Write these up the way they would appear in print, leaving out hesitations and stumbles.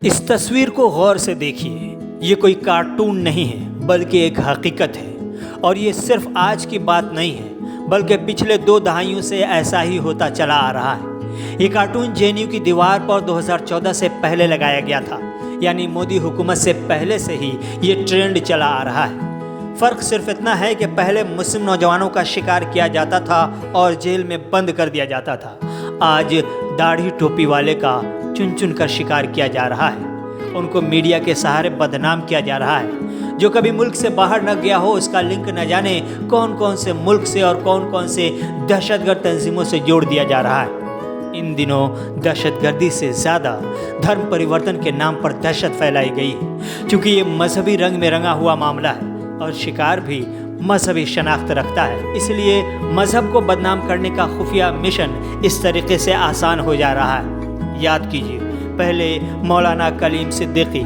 इस तस्वीर को गौर से देखिए। ये कोई कार्टून नहीं है बल्कि एक हकीकत है। और ये सिर्फ आज की बात नहीं है बल्कि पिछले 2 दहाइयों से ऐसा ही होता चला आ रहा है। ये कार्टून जेएनयू की दीवार पर 2014 से पहले लगाया गया था, यानी मोदी हुकूमत से पहले से ही ये ट्रेंड चला आ रहा है। फ़र्क सिर्फ इतना है कि पहले मुस्लिम नौजवानों का शिकार किया जाता था और जेल में बंद कर दिया जाता था। आज दाढ़ी टोपी वाले का चुन चुन कर शिकार किया जा रहा है। उनको मीडिया के सहारे बदनाम किया जा रहा है। जो कभी मुल्क से बाहर न गया हो उसका लिंक न जाने कौन कौन से मुल्क से और कौन कौन से दहशतगर्द तंजीमों से जोड़ दिया जा रहा है। इन दिनों दहशतगर्दी से ज़्यादा धर्म परिवर्तन के नाम पर दहशत फैलाई गई है, क्योंकि ये मजहबी रंग में रंगा हुआ मामला है और शिकार भी मजहबी शनाख्त रखता है। इसलिए मजहब को बदनाम करने का खुफिया मिशन इस तरीके से आसान हो जा रहा है। याद कीजिए, पहले मौलाना कलीम सिद्दीकी,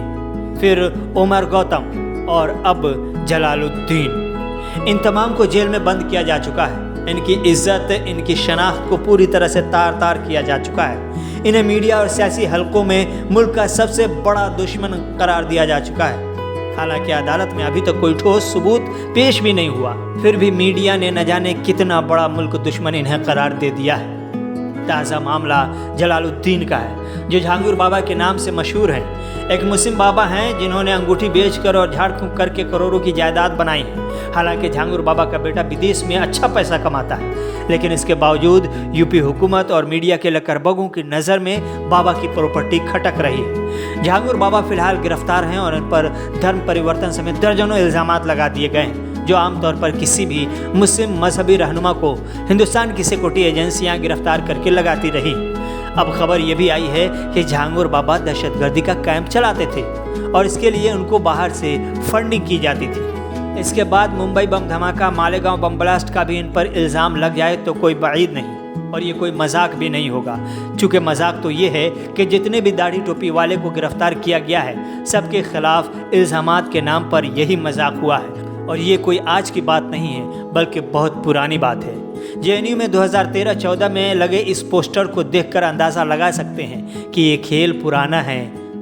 फिर उमर गौतम और अब जलालुद्दीन। इन तमाम को जेल में बंद किया जा चुका है। इनकी इज्जत, इनकी शनाख्त को पूरी तरह से तार तार किया जा चुका है। इन्हें मीडिया और सियासी हलकों में मुल्क का सबसे बड़ा दुश्मन करार दिया जा चुका है। हालांकि अदालत में अभी तक कोई ठोस सबूत पेश भी नहीं हुआ, फिर भी मीडिया ने न जाने कितना बड़ा मुल्क दुश्मन इन्हें करार दे दिया है। ताज़ा मामला जलालुद्दीन का है, जो झांगुर बाबा के नाम से मशहूर हैं। एक मुस्लिम बाबा हैं जिन्होंने अंगूठी बेचकर और झाड़ फूंक करके करोड़ों की जायदाद बनाई है। हालांकि झांगुर बाबा का बेटा विदेश में अच्छा पैसा कमाता है, लेकिन इसके बावजूद यूपी हुकूमत और मीडिया के लकरबगों की नज़र में बाबा की प्रॉपर्टी खटक रही है। झांगुर बाबा फिलहाल गिरफ्तार हैं और इन पर धर्म परिवर्तन समेत दर्जनों इल्ज़ामात लगा दिए गए हैं, जो आमतौर पर किसी भी मुस्लिम मजहबी रहनुमा को हिंदुस्तान की सिक्योरिटी एजेंसियां गिरफ्तार करके लगाती रही। अब खबर ये भी आई है कि झांगुर बाबा दहशतगर्दी का कैंप चलाते थे और इसके लिए उनको बाहर से फंडिंग की जाती थी। इसके बाद मुंबई बम धमाका, मालेगांव बम ब्लास्ट का भी इन पर इल्ज़ाम लग जाए तो कोई बाइद नहीं, और ये कोई मजाक भी नहीं होगा। चूँकि मजाक तो ये है कि जितने भी दाढ़ी टोपी वाले को गिरफ्तार किया गया है, सबके खिलाफ इल्ज़ामात के नाम पर यही मजाक हुआ है। और ये कोई आज की बात नहीं है बल्कि बहुत पुरानी बात है। जेएनयू में 2013-14 में लगे इस पोस्टर को देखकर अंदाज़ा लगा सकते हैं कि ये खेल पुराना है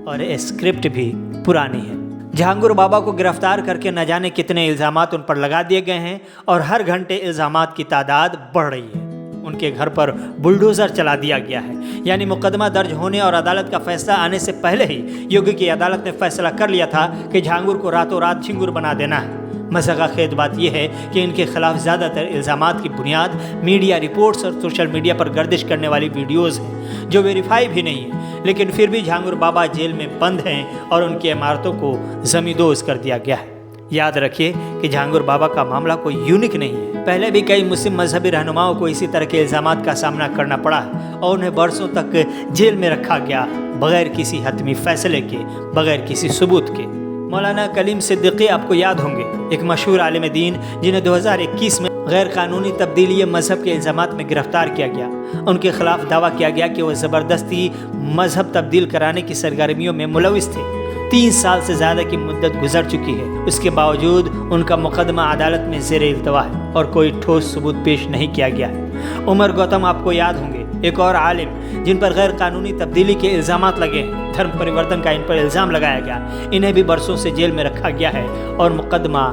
और स्क्रिप्ट भी पुरानी है। झांगुर बाबा को गिरफ्तार करके न जाने कितने इल्ज़ामात उन पर लगा दिए गए हैं और हर घंटे इल्ज़ामात की तादाद बढ़ रही है। उनके घर पर बुलडोज़र चला दिया गया है, यानी मुकदमा दर्ज होने और अदालत का फैसला आने से पहले ही योगी की अदालत ने फैसला कर लिया था कि झांगुर को रातों रात झिंगुर बना देना है। मज़ाक़ बात यह है कि इनके खिलाफ ज़्यादातर इल्ज़ामात की बुनियाद मीडिया रिपोर्ट्स और सोशल मीडिया पर गर्दिश करने वाली वीडियोज़ हैं, जो वेरीफाई भी नहीं है। लेकिन फिर भी झांगुर बाबा जेल में बंद हैं और उनकी इमारतों को ज़मींदोज़ कर दिया गया है। याद रखिए कि झांगुर बाबा का मामला कोई यूनिक नहीं है। पहले भी कई मुस्लिम मजहबी रहनुमाओं को इसी तरह के इल्ज़ामात का सामना करना पड़ा और उन्हें बरसों तक जेल में रखा गया, बगैर किसी हतमी फैसले के, बगैर किसी सबूत के। मौलाना कलीम सिद्दीकी आपको याद होंगे, एक मशहूर आलिम दीन जिन्हें 2021 में गैर कानूनी तब्दीली मजहब के इल्ज़ामात में गिरफ्तार किया गया। उनके खिलाफ दावा किया गया कि वह ज़बरदस्ती मजहब तब्दील कराने की सरगर्मियों में मुलविस थे। 3 साल से ज़्यादा की मुद्दत गुजर चुकी है, उसके बावजूद उनका मुकदमा अदालत में ज़ेर इल्तवा है और कोई ठोस सबूत पेश नहीं किया गया है। उमर गौतम आपको याद होंगे, एक और आलिम जिन पर गैर कानूनी तब्दीली के इल्ज़ामात लगे हैं, धर्म परिवर्तन का इन पर इल्ज़ाम लगाया गया। इन्हें भी बरसों से जेल में रखा गया है और मुकदमा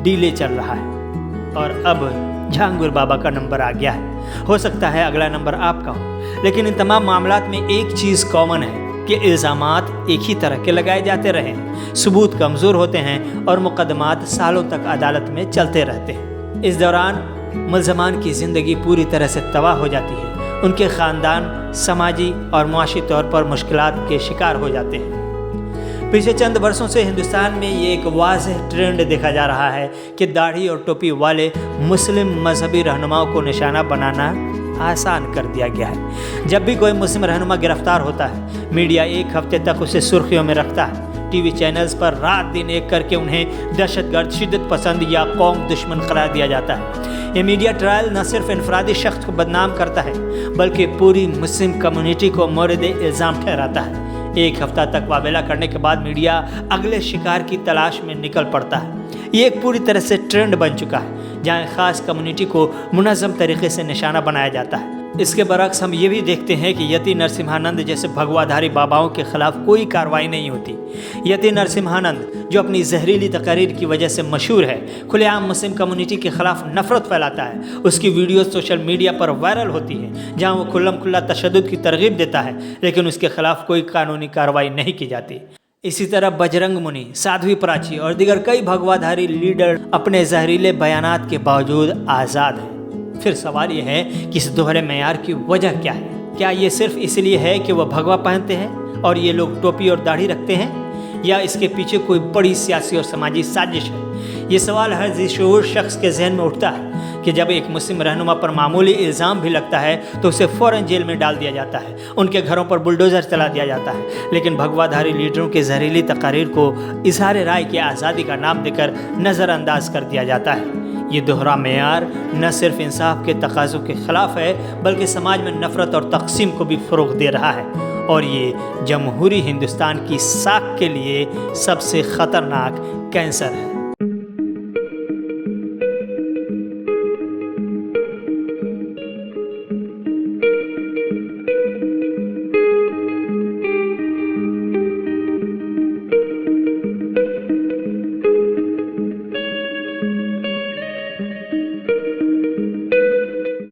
डीले चल रहा है। और अब झांगुर बाबा का नंबर आ गया है। हो सकता है अगला नंबर आपका हो, लेकिन इन तमाम मामलात में एक चीज़ कॉमन है कि इल्ज़ामात एक ही तरह के लगाए जाते रहे हैं, सबूत कमज़ोर होते हैं और मुकदमात सालों तक अदालत में चलते रहते हैं। इस दौरान मुल्ज़मान की ज़िंदगी पूरी तरह से तबाह हो जाती है। उनके ख़ानदान समाजी और मुआशी तौर पर मुश्किलात के शिकार हो जाते हैं। पिछले चंद वर्षों से हिंदुस्तान में ये एक वाज़ेह ट्रेंड देखा जा रहा है कि दाढ़ी और टोपी वाले मुस्लिम मजहबी रहनुमाओं को निशाना बनाना आसान कर दिया गया है। जब भी कोई मुस्लिम रहनुमा गिरफ्तार होता है, मीडिया एक हफ्ते तक उसे सुर्खियों में रखता है। टीवी चैनल्स पर रात दिन एक करके उन्हें दहशतगर्द, शिद्दत पसंद या कौम दुश्मन करार दिया जाता है। ये मीडिया ट्रायल न सिर्फ इनफरादी शख्स को बदनाम करता है बल्कि पूरी मुस्लिम कम्युनिटी को मोरद इल्ज़ाम ठहराता है। एक हफ्ता तक वावेला करने के बाद मीडिया अगले शिकार की तलाश में निकल पड़ता है। ये एक पूरी तरह से ट्रेंड बन चुका है, जहाँ ख़ास कम्युनिटी को मुनज़्ज़म तरीके से निशाना बनाया जाता है। इसके बरक्स हम ये भी देखते हैं कि यति नरसिम्हानंद जैसे भगवाधारी बाबाओं के खिलाफ कोई कार्रवाई नहीं होती। यति नरसिम्हानंद जो अपनी जहरीली तकारीर की वजह से मशहूर है, खुलेआम मुस्लिम कम्युनिटी के खिलाफ नफरत फैलाता है। उसकी वीडियोस सोशल मीडिया पर वायरल होती हैं जहां वो खुल्लम खुल्ला तशद्दुद की तरगीब देता है, लेकिन उसके खिलाफ कोई कानूनी कार्रवाई नहीं की जाती। इसी तरह बजरंग मुनि, साध्वी प्राची और दीगर कई भगवाधारी लीडर अपने जहरीले बयानात के बावजूद आज़ाद हैं। फिर सवाल यह है कि इस दोहरे मेयार की वजह क्या है? क्या ये सिर्फ इसलिए है कि वह भगवा पहनते हैं और ये लोग टोपी और दाढ़ी रखते हैं, या इसके पीछे कोई बड़ी सियासी और समाजी साजिश है? ये सवाल हर ज़िशऊर शख्स के जहन में उठता है कि जब एक मुस्लिम रहनुमा पर मामूली इल्ज़ाम भी लगता है तो उसे फ़ौरन जेल में डाल दिया जाता है, उनके घरों पर बुलडोज़र चला दिया जाता है। लेकिन भगवाधारी लीडरों के जहरीली तकारीर को इज़हार राय की आज़ादी का नाम देकर नज़रअंदाज कर दिया जाता है। ये दोहरा मेयार न सिर्फ इंसाफ के तकाज़ों के ख़िलाफ़ है, बल्कि समाज में नफ़रत और तक़सीम को भी फ़रोग़ दे रहा है, और ये जमहूरी हिंदुस्तान की साख के लिए सबसे ख़तरनाक कैंसर है।